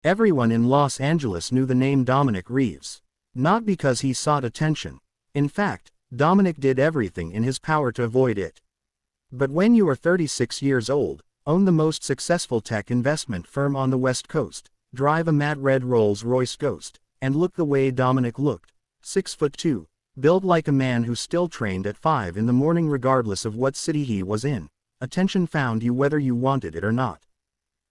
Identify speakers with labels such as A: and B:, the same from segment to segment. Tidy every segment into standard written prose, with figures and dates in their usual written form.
A: Everyone in Los Angeles knew the name Dominic Reeves. Not because he sought attention. In fact, Dominic did everything in his power to avoid it. But when you are 36 years old, own the most successful tech investment firm on the West Coast, drive a matte red Rolls-Royce Ghost, and look the way Dominic looked, 6'2", built like a man who still trained at 5 in the morning regardless of what city he was in, attention found you whether you wanted it or not.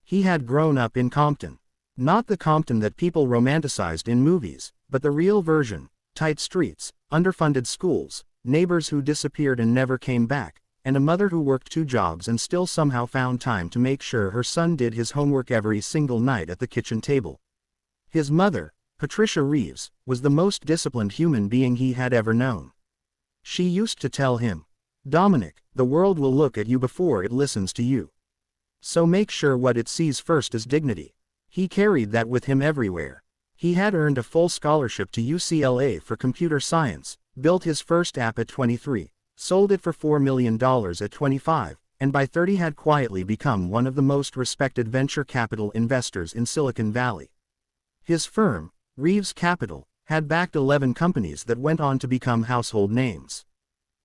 A: He had grown up in Compton. Not the Compton that people romanticized in movies, but the real version: tight streets, underfunded schools, neighbors who disappeared and never came back, and a mother who worked 2 jobs and still somehow found time to make sure her son did his homework every single night at the kitchen table. His mother, Patricia Reeves, was the most disciplined human being he had ever known. She used to tell him, "Dominic, the world will look at you before it listens to you. So make sure what it sees first is dignity." He carried that with him everywhere. He had earned a full scholarship to UCLA for computer science, built his first app at 23, sold it for $4 million at 25, and by 30 had quietly become one of the most respected venture capital investors in Silicon Valley. His firm, Reeves Capital, had backed 11 companies that went on to become household names.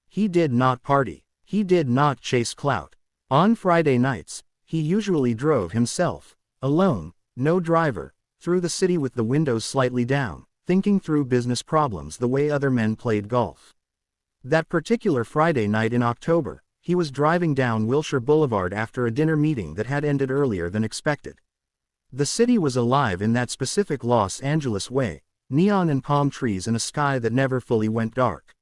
A: He did not party. He did not chase clout. On Friday nights, he usually drove himself, alone, no driver, through the city with the windows slightly down, thinking through business problems the way other men played golf. That particular Friday night in October, he was driving down Wilshire Boulevard after a dinner meeting that had ended earlier than expected. The city was alive in that specific Los Angeles way, neon and palm trees and a sky that never fully went dark.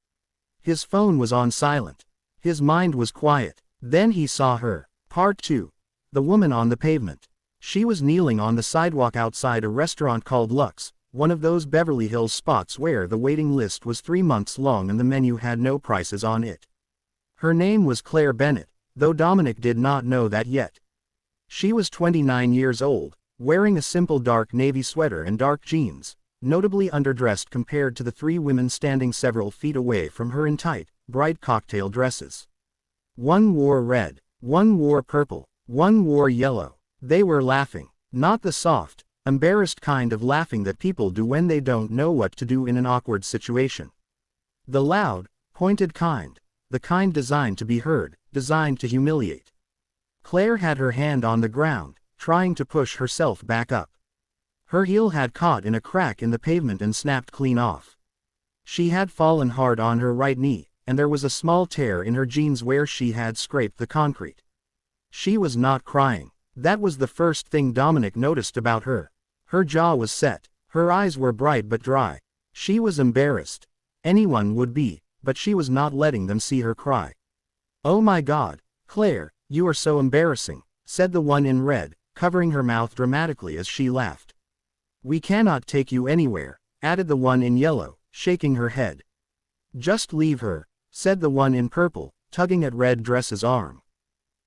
A: His phone was on silent. His mind was quiet. Then he saw her. Part 2. The woman on the pavement. She was kneeling on the sidewalk outside a restaurant called Lux, one of those Beverly Hills spots where the waiting list was 3 months long and the menu had no prices on it. Her name was Claire Bennett, though Dominic did not know that yet. She was 29 years old, wearing a simple dark navy sweater and dark jeans, notably underdressed compared to the 3 women standing several feet away from her in tight, bright cocktail dresses. One wore red, one wore purple, one wore yellow. They were laughing, not the soft, embarrassed kind of laughing that people do when they don't know what to do in an awkward situation. The loud, pointed kind, the kind designed to be heard, designed to humiliate. Claire had her hand on the ground, trying to push herself back up. Her heel had caught in a crack in the pavement and snapped clean off. She had fallen hard on her right knee, and there was a small tear in her jeans where she had scraped the concrete. She was not crying. That was the first thing Dominic noticed about her. Her jaw was set, her eyes were bright but dry. She was embarrassed. Anyone would be, but she was not letting them see her cry. "Oh my God, Claire, you are so embarrassing," said the one in red, covering her mouth dramatically as she laughed. "We cannot take you anywhere," added the one in yellow, shaking her head. "Just leave her," said the one in purple, tugging at red dress's arm.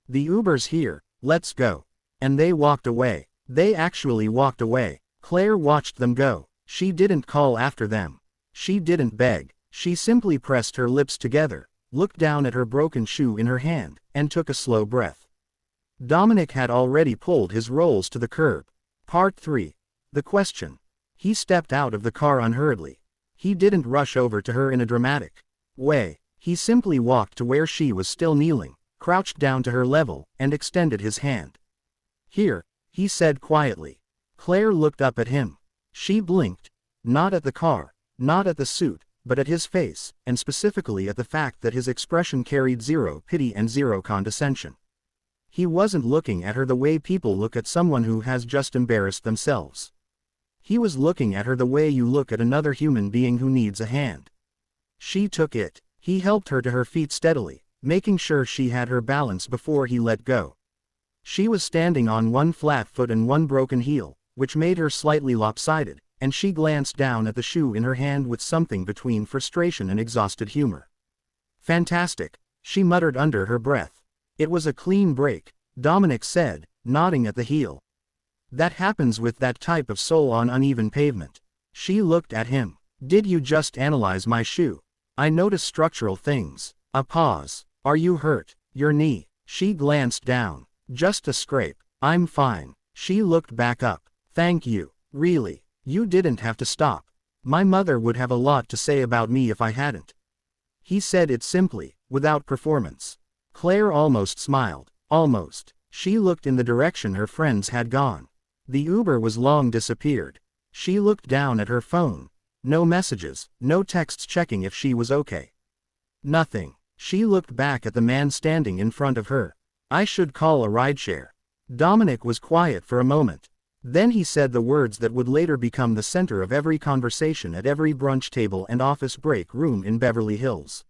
A: "The Uber's here, let's go." And they walked away. They actually walked away. Claire watched them go. She didn't call after them. She didn't beg. She simply pressed her lips together, looked down at her broken shoe in her hand, and took a slow breath. Dominic had already pulled his rolls to the curb. Part 3. The question. He stepped out of the car unhurriedly. He didn't rush over to her in a dramatic way. He simply walked to where she was still kneeling, crouched down to her level, and extended his hand. "Here," he said quietly. Claire looked up at him. She blinked. Not at the car, not at the suit, but at his face, and specifically at the fact that his expression carried zero pity and zero condescension. He wasn't looking at her the way people look at someone who has just embarrassed themselves. He was looking at her the way you look at another human being who needs a hand. She took it. He helped her to her feet steadily, making sure she had her balance before he let go. She was standing on one flat foot and one broken heel, which made her slightly lopsided, and she glanced down at the shoe in her hand with something between frustration and exhausted humor. "Fantastic," she muttered under her breath. "It was a clean break," Dominic said, nodding at the heel. "That happens with that type of soul on uneven pavement." She looked at him. "Did you just analyze my shoe? I notice structural things." A pause. "Are you hurt? Your knee?" She glanced down. "Just a scrape. I'm fine." She looked back up. Thank you. Really. You didn't have to stop. My mother would have a lot to say about me if I hadn't. He said it simply, without performance. Claire almost smiled. Almost. She looked in the direction her friends had gone. The Uber was long disappeared. She looked down at her phone. No messages, no texts checking if she was okay. Nothing. She looked back at the man standing in front of her. I should call a rideshare. Dominic was quiet for a moment. Then he said the words that would later become the center of every conversation at every brunch table and office break room in Beverly Hills.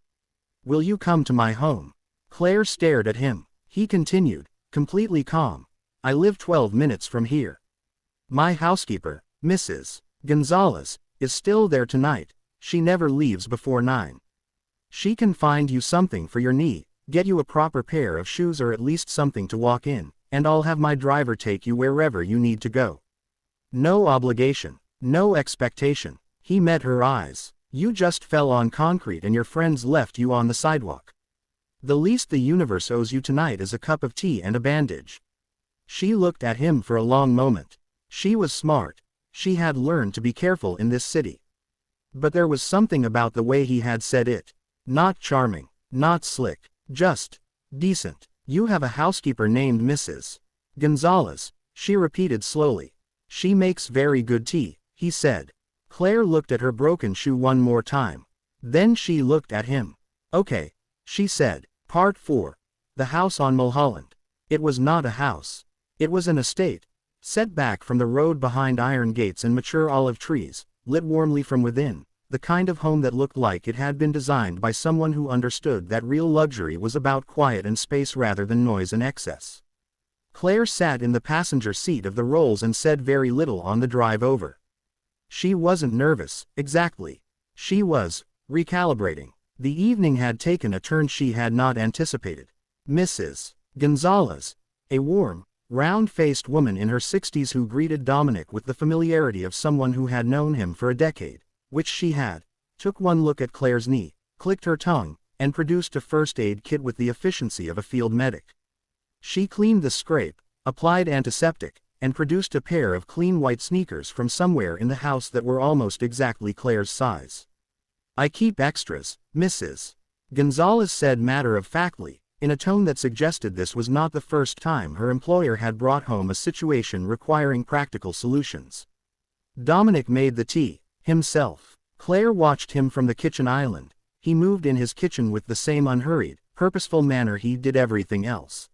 A: Will you come to my home? Claire stared at him. He continued, completely calm. I live 12 minutes from here. My housekeeper, Mrs. Gonzalez, is still there tonight. She never leaves before 9. She can find you something for your knee, get you a proper pair of shoes or at least something to walk in, and I'll have my driver take you wherever you need to go. No obligation, no expectation. He met her eyes. You just fell on concrete and your friends left you on the sidewalk. The least the universe owes you tonight is a cup of tea and a bandage. She looked at him for a long moment. She was smart. She had learned to be careful in this city. But there was something about the way he had said it. Not charming, not slick, just decent. You have a housekeeper named Mrs. Gonzalez, she repeated slowly. She makes very good tea, he said. Claire looked at her broken shoe one more time. Then she looked at him. Okay, she said. Part 4. The house on Mulholland. It was not a house. It was an estate. Set back from the road behind iron gates and mature olive trees, lit warmly from within, the kind of home that looked like it had been designed by someone who understood that real luxury was about quiet and space rather than noise and excess. Claire sat in the passenger seat of the Rolls and said very little on the drive over. She wasn't nervous, exactly. She was recalibrating. The evening had taken a turn she had not anticipated. Mrs. Gonzalez, a warm, round-faced woman in her 60s who greeted Dominic with the familiarity of someone who had known him for a decade, which she had, took one look at Claire's knee, clicked her tongue, and produced a first aid kit with the efficiency of a field medic. She cleaned the scrape, applied antiseptic, and produced a pair of clean white sneakers from somewhere in the house that were almost exactly Claire's size. I keep extras, Mrs. Gonzalez said matter-of-factly, in a tone that suggested this was not the first time her employer had brought home a situation requiring practical solutions. Dominic made the tea, himself. Claire watched him from the kitchen island. He moved in his kitchen with the same unhurried, purposeful manner he did everything else.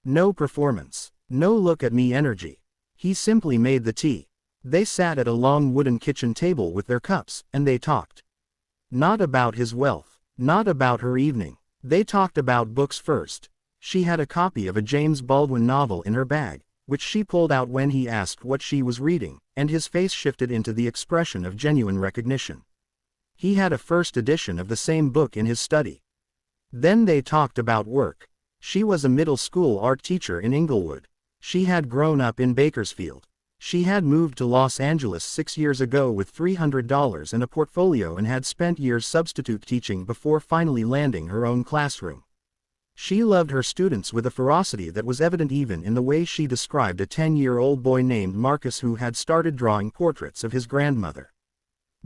A: No performance, no look-at-me energy. He simply made the tea. They sat at a long wooden kitchen table with their cups, and they talked. Not about his wealth, not about her evening. They talked about books first. She had a copy of a James Baldwin novel in her bag, which she pulled out when he asked what she was reading, and his face shifted into the expression of genuine recognition. He had a first edition of the same book in his study. Then they talked about work. She was a middle school art teacher in Inglewood. She had grown up in Bakersfield. She had moved to Los Angeles 6 years ago with $300 and a portfolio and had spent years substitute teaching before finally landing her own classroom. She loved her students with a ferocity that was evident even in the way she described a 10-year-old boy named Marcus who had started drawing portraits of his grandmother.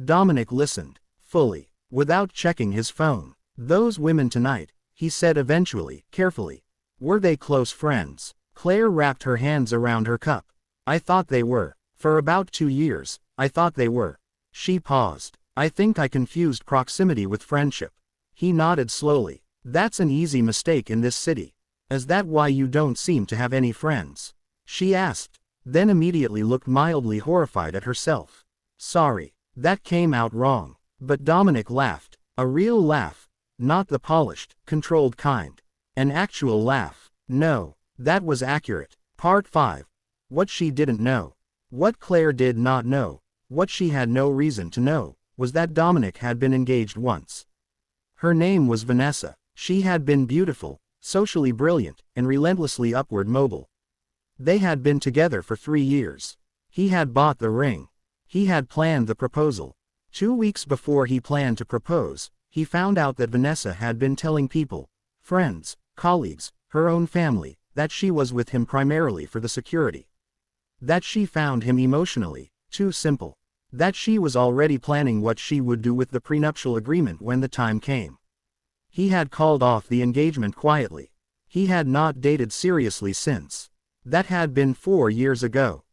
A: Dominic listened, fully, without checking his phone. Those women tonight, he said eventually, carefully. Were they close friends? Claire wrapped her hands around her cup. I thought they were. For about 2 years, I thought they were. She paused. I think I confused proximity with friendship. He nodded slowly. That's an easy mistake in this city. Is that why you don't seem to have any friends? She asked, then immediately looked mildly horrified at herself. Sorry, that came out wrong. But Dominic laughed. A real laugh. Not the polished, controlled kind. An actual laugh. No, that was accurate. Part 5. What she didn't know. What Claire did not know, what she had no reason to know, was that Dominic had been engaged once. Her name was Vanessa. She had been beautiful, socially brilliant, and relentlessly upward mobile. They had been together for 3 years. He had bought the ring. He had planned the proposal. 2 weeks before he planned to propose, he found out that Vanessa had been telling people, friends, colleagues, her own family, that she was with him primarily for the security. That she found him emotionally too simple. That she was already planning what she would do with the prenuptial agreement when the time came. He had called off the engagement quietly. He had not dated seriously since. That had been 4 years ago.